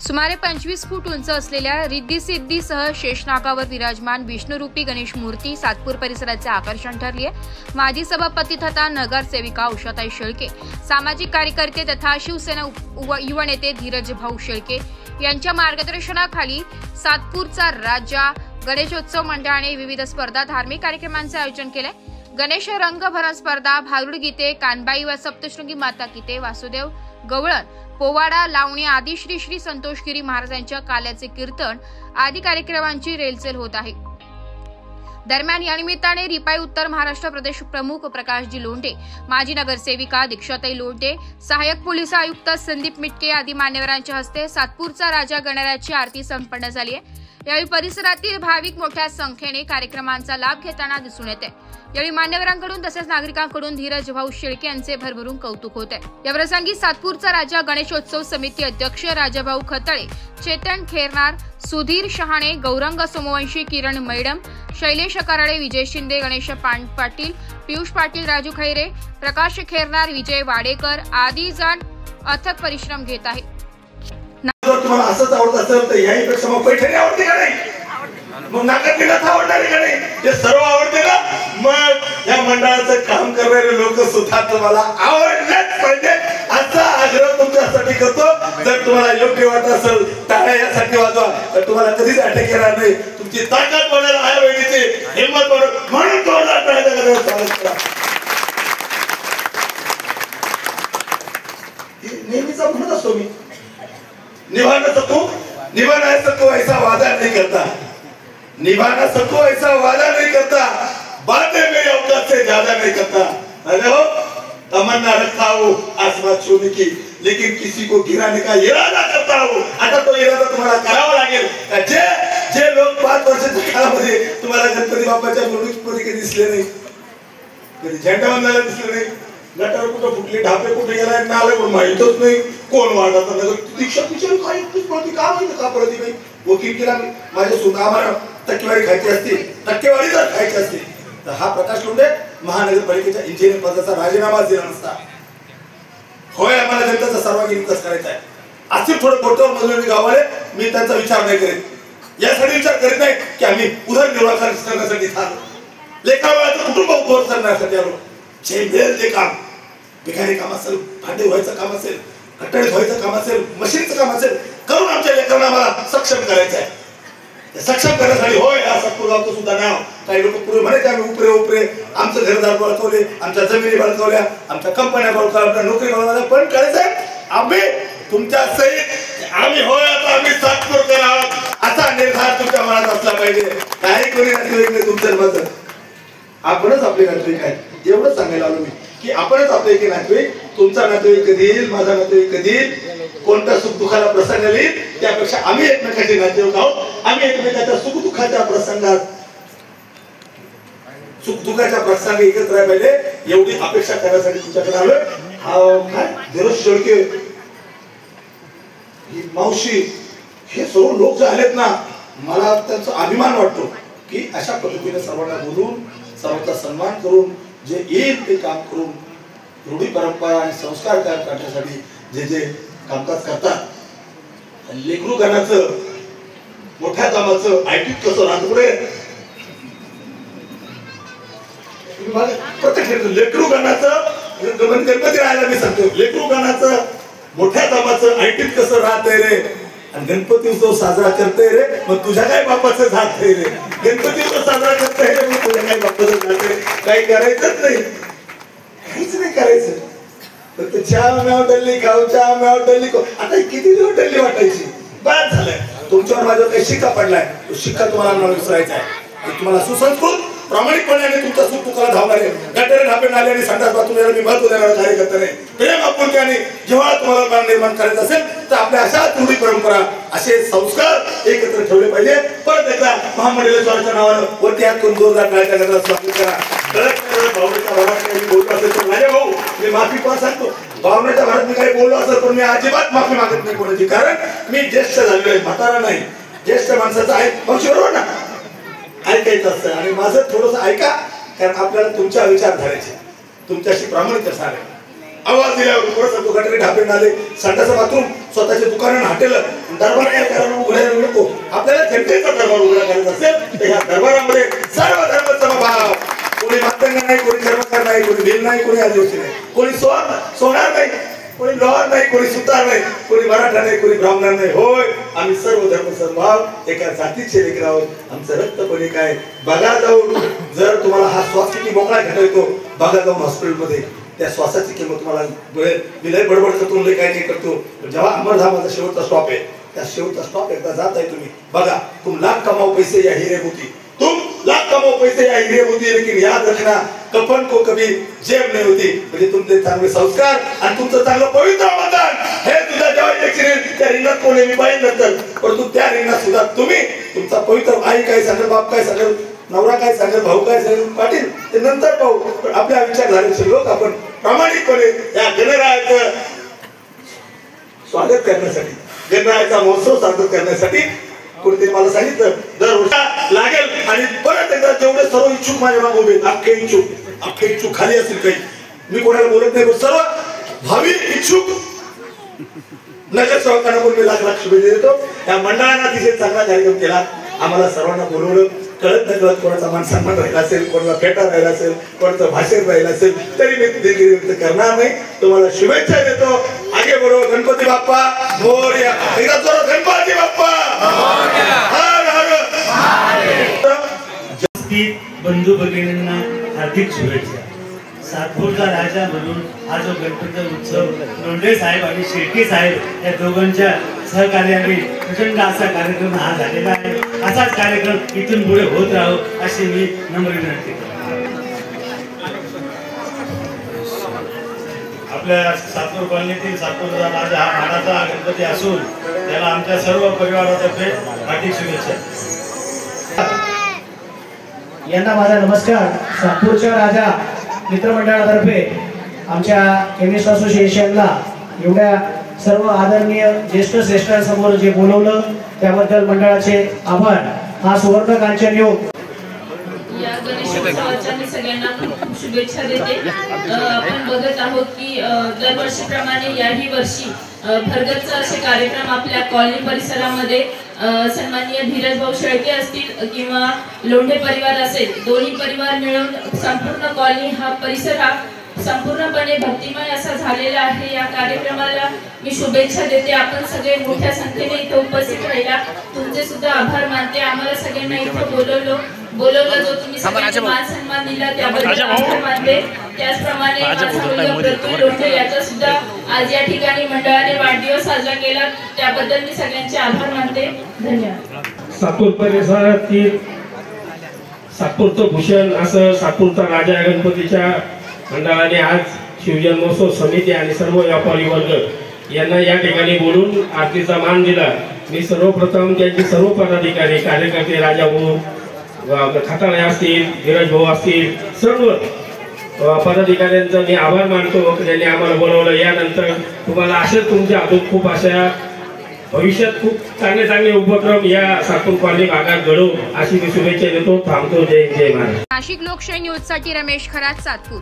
सुमारे 25 फूट उंच असलेल्या रिद्धी-सिद्धीसह शेषनागावर विराजमान विष्णुरूपी गणेश मूर्ती सातपूर परिसराचे आकर्षण ठरली आहे। माजी सभापती तथा नगरसेविका उषाताई शेळके, सामाजिक कार्यकर्ते तथा शिवसेना युवा नेते धीरज भाऊ शेळके यांच्या मार्गदर्शनाखाली सातपूरचा राजा गणेशोत्सव मंडळाने विविध स्पर्धा, धार्मिक कार्यक्रमांचे आयोजन केले। गणेश रंगभरण स्पर्धा, भारुड गीते, कानबाई व सप्तशृंगी माता गीते, वासुदेव गवळण, पोवाडा, लावणी आदी श्री संतोषगिरी महाराजांच्या काल्याचे कीर्तन आदी कार्यक्रमांची रेलचेल होत आहे। दरम्यान या निमित्ताने रिपाई उत्तर महाराष्ट्र प्रदेश प्रमुख प्रकाशजी लोंढे, माजी नगरसेविका दीक्षाताई लोंढे, सहाय्यक पोलीस आयुक्त संदीप मिटके आदी मान्यवरांच्या हस्ते सातपूरचा राजा गणरायाची आरती संपन्न झाली आहे। यावेळी परिसरातील भाविक मोठ्या संख्येने कार्यक्रमांचा लाभ घेताना दिसून येते। यावेळी मान्यवरांकडून तसेच नागरिकांकडून धीरज भाऊ शेळके यांचे भरभरून कौतुक होते। या प्रसंगी सातपूरचा राजा गणेशोत्सव समिती अध्यक्ष राजाभाऊ खतळे, चेतन खेरनार, सुधीर शहाणे, गौरंग सोमवंशी, किरण मैडम, शैलेश कराळे, विजय शिंदे, गणेश पाटील, पियुष पाटील, राजू खैरे, प्रकाश खेरनार, विजय वाडेकर आदी जण अथक परिश्रम घेत आहेत। जर तुम्हाला असंच आवडत असेल तर याहीपेक्षा मग पैठणी आवडते का नाही, मग नागरिकांना आवडणार का नाही, हे सर्व आवडते का? मग या मंडळाचं काम करणारे लोक सुद्धा तुम्हाला आवडलेच पाहिजे असा आग्रह तुमच्यासाठी करतो। जर तुम्हाला योग्य वाटत असेल टाळ्या यासाठी वाजवा, तर तुम्हाला कधीच अटक येणार नाही। तुमची ताकद वाढेल, आया बहिणीची हिंमत वाढेल, म्हणून तुम्हाला टाळ्या स्वागत करा। नेहमीचा म्हणत असतो मी, निभाना सको ऐसा वादा नहीं करता, निभाना सको ऐसा वादा नहीं करता, बातें मेरी औकात से ज्यादा नहीं करता। अरे हो, तमन्ना रखता हूँ आसमान छूने की, लेकिन किसी को गिराने का इरादा करता हूँ। आता तो इरादा तुम्हाला करावा लागेल। जे लोक 5 वर्षाच्या काळामध्ये तुम्हाला गणपती बाप्पाच्या मिरवणुकीमध्ये कधी दिसले नाही, कधी झेंडा वंदनाला दिसले नाही, गटार कुठं फुटले, ढापे कुठे गेला नाले पण माहितच नाही, कोण वाढत नगर दीक्षा पिक्चर काही पळती का माहिती का पळती नाही। वकील केला मी, माझ्या सुद्धा आम्हाला टक्केवारी खायची असते, टक्केवारी जर खायची असते तर हा प्रकाश लोंढे महानगरपालिकेच्या इंजिनियर पदाचा राजीनामा दिला नसता। होय, आम्हाला जनतेचा सर्वांगीण विकास करायचा आहे, असे थोडं बोटावर मजलेले गावाले मी त्यांचा विचार नाही करीत, यासाठी विचार करीत नाही की आम्ही उदरनिर्वाह करण्यासाठी थांबलो, लेकराबाळाचं कुटुंब उद्धार करण्यासाठी आलो। जे मिळेल ते काम, भिकारी काम असेल, भांडे व्हायचं काम असेल, कट्टडे व्हायचं काम असेल, मशीनचं काम असेल, करून आमच्या लेकरांना आम्हाला सक्षम करायचं आहे। सक्षम करण्यासाठी होय हा सातपूर गावचं सुद्धा नाव काही लोक पुढे म्हणायचे आम्ही उपरे आमचं घरदार बळकवले, आमच्या जमिनी बळकवल्या, आमच्या कंपन्या बळकवल्या, आपल्या नोकरी बळकवल्या, पण करायचं आम्ही तुमच्या सहित आम्ही होय आता आम्ही सातपूरकर आहोत असा निर्धार तुमच्या मनात असला पाहिजे। काही कोणी नातेवाईक नाही तुमचं मत, आपणच आपले नातेवाईक आहेत एवढं सांगायला आलो मी की आपणच आपले एक नातेवाईक, तुमचा नातेवाईक कधी येईल, माझा नातेवाईक कधी येईल, कोणत्या सुख दुःखाला प्रसंग येईल, त्यापेक्षा आम्ही एकमेकांचे नातेवाईक आहोत। आम्ही एकमेकांच्या सुख दुःखाच्या प्रसंगात सुख दुःखाच्या प्रसंग एकत्र राहायला पाहिजे एवढी अपेक्षा करण्यासाठी तुमच्याकडे आलोय। हा धीरज शेळके, मावशी, हे सर्व लोक जे आलेत ना, मला त्यांचा अभिमान वाटतो की अशा पद्धतीने सर्वांना बोलून, सर्वांचा सन्मान करून, जे येईल ते काम करून, रूढी परंपरा आणि संस्कार करण्यासाठी जे कामकाज करतात। लेकरू गणाचं मोठ्या कामाचं आयटीत कसं राहतं पुढे प्रत्येक लेकरू गणाचं गणपती राहायला मी सांगतो, लेकरू गणाचं मोठ्या कामाचं आयटीत कसं राहतंय रे, आणि गणपती उत्सव साजरा करते रे, मग तुझ्या काय बापाचं जात रे, गणपती उत्सव साजरा करते रे, मग तुझ्या काय बापाचं जात रे, काही करायचंच नाही, काहीच नाही करायचं, फक्त चहा म्याव डल्ली खाऊ, चहा म्याव डल्ली खाऊ। आता किती दिवस डल्ली वाटायची, बाद झालंय। तुमच्यावर माझ्यावर काही शिक्का पडलाय, तो शिक्का तुम्हाला विसरायचा आहे। तुम्हाला सुसंस्कृत प्रामाणिकपणे तुमच्या सुख दुःखाला धावणारे, गटारे ढापे नाले आणि संडास बाथरूम याला मी महत्व देणारा कार्यकर्ता नाही, प्रेम आपुलक्याने जेव्हा तुम्हाला बाळ निर्माण करायचं असेल तर आपल्या अशा रूढी परंपरा, असे संस्कार एकत्र ठेवले पाहिजे। परत एकदा महामंडळेश्वराच्या नावानं वरती हात करून जोरदार टाळ्या करण्याचा स्वागत करा। भावनेच्या भरात काही बोललो असेल तर माझ्या भाऊ मी माफी पण सांगतो, भावनेच्या भरात मी काही बोललो असेल पण मी अजिबात माफी मागत नाही कोणाची, कारण मी ज्येष्ठ झालेलो आहे, म्हातारा नाही, ज्येष्ठ माणसाचं आहे मावशी बरोबर ना, ऐकायचं असतं आणि माझं थोडंसं ऐका, कारण आपल्याला तुमच्या विचारधारेचे तुमच्याशी प्रामाणिक असणार आहे। आवाज दिल्यावर थोडंसं दुकानाने ढाबे नाले संडाचं बाथरूम स्वतःचे दुकानानं हॉटेल दरबार काय करायला उघडायला नको. आपल्याला जनतेचा दरबार उघडा करायचा असेल तर ह्या दरबारामध्ये सर्व धर्म समभाव, कोणी मातंग नाही, कोणी धर्मकार नाही, कोणी भिल नाही, कोणी आदिवासी नाही, कोणी सोनार नाही, कोणी लोहार नाही, कोणी सुतार नाही, कोणी मराठा नाही, कोणी ब्राह्मण नाही. होय, आम्ही सर्व धर्म समभाव एका जातीचे लेकर आहोत. आमचं रक्त कोणी काय बघा जाऊन, जर तुम्हाला हा श्वास किती मोकळा घेता येतो बघा जाऊन हॉस्पिटलमध्ये, त्या श्वासाची किंमत तुम्हाला विलय बडबड करतो, लय काय नाही करतो. जेव्हा अमरधामाचा शेवटचा स्टॉप आहे, त्या शेवटचा स्टॉप एकदा जात आहे तुम्ही बघा. तुम लाख कमाओ पैसे या हीरे मोती, तुम लाख कमाओ पैसे या हीरे मोती, लेकिन याद रखना कफन को कभी जेब नहीं होती. म्हणजे तुमचे चांगले संस्कार आणि तुमचं चांगलं पवित्र मतदान हे तुझ्या जेव्हा इलेक्शन येईल त्या रिंगणात कोणी मी पाहिजे नंतर, परंतु त्या रिंगणात सुद्धा तुम्ही तुमचा पवित्र आई काय सांगेल, बाप काय सांगेल, नवरा काय सांगेल, भाऊ काय सांगेल, पाटील ते नंतर पाहू. पण आपल्या विचार झाल्याचे लोक आपण प्रामाणिकपणे या गणरायाचं स्वागत करण्यासाठी, गणरायाचा महोत्सव साजरा करण्यासाठी कोणीतरी मला सांगितलं दर लागेल. आणि परत एकदा जेवढे सर्व इच्छुक माझ्या मागे उभे, अख्खे इच्छुक खाली असतील काही, मी कोणाला बोलत नाही, सर्व भावी इच्छुक नगरसेवकांना बोलून मी लाख शुभेच्छा देतो. त्या मंडळानं अतिशय चांगला कार्यक्रम केला, आम्हाला सर्वांना बोलवलं. कळत न कळत कोणाचा मान सन्मान राहिला असेल, कोणाचा फेटा राहिला असेल, कोणाचं भाषण राहिलं असेल तरी मी दिलगिरी व्यक्त करणार नाही. तुम्हाला शुभेच्छा देतो. आगे बरोबर गणपती बाप्पा मोरया. एकदा जोरात गणपती बाप्पा हर हर. बंधू भगिनींना हार्दिक शुभेच्छा. सातपूरचा राजा म्हणून हा जो गणपतीचा उत्सव लोंढे साहेब आणि शेळके साहेब या दोघांच्या सहकार्याने प्रचंड असा कार्यक्रम हा झालेला आहे. असाच कार्यक्रम इथून पुढे होत राहो अशी मी नम्र विनंती करतो. आपल्या सातपूर कॉलनीतील सातपूरचा राजा हा मानाचा गणपती असून त्याला आमच्या सर्व परिवारातर्फे हार्दिक शुभेच्छा. यांना माझा नमस्कार. सातपूरच्या राजा मित्रमंडळातर्फे आमच्या केमिस्ट असोसिएशनला एवढ्या सर्व आदरणीय ज्येष्ठ श्रेष्ठांसमोर जे बोलवलं त्याबद्दल मंडळाचे आभार. हा सुवर्ण कांचन योग. या गणेशोत्सवाच्या मी सगळ्यांना खूप शुभेच्छा देते. आपण बघत आहोत की दरवर्षीप्रमाणे याही वर्षी भरगच्च असे कार्यक्रम आपल्या कॉलनी परिसरामध्ये सन्माननीय धीरज भाऊ शेळके असतील किंवा लोंढे परिवार असेल, दोन्ही परिवार मिळून संपूर्ण कॉलनी हा परिसर हा संपूर्णपणे भक्तिमय असा झालेला आहे. या कार्यक्रमाला मी शुभेच्छा देते. आपण सगळे मोठ्या संख्येने इथे उपस्थित राहिला, तुमचे सुद्धा आभार मानते. आम्हाला सगळ्यांना इथे बोलवलं जो तुम्ही सगळ्यांना मान सन्मान दिला त्याबद्दल आभार मानते. त्याचप्रमाणे माझा मुलगा प्रत्येक लोंढे याचा सुद्धा आज या ठिकाणी मंडळाने वाढदिवस साजरा केला, त्याबद्दल मी सगळ्यांचे आभार मानते. धन्यवाद. सातपूर परिसरातील सातपूरचं भूषण असं सातपूरचा राजा गणपतीच्या मंडळाने आज शिवजन्मोत्सव समिती आणि सर्व व्यापारी वर्ग यांना या ठिकाणी बोलून आरतीचा मान दिला. मी सर्वप्रथम त्यांचे सर्व पदाधिकारी कार्यकर्ते, राजाभाऊ खताळे असतील, धीरज भाऊ असतील, सर्व पदाधिकाऱ्यांचा मी आभार मानतो की त्यांनी आम्हाला बोलवलं. यानंतर तुम्हाला असेच तुमच्या हातून खूप अशा भविष्यात खूप चांगले उपक्रम या सातपूर कॉलनी भागात घडो अशी मी शुभेच्छा देतो. थांबतो. जय जय महाराज. नाशिक लोकशाही न्यूज साठी रमेश खरात, सातपूर.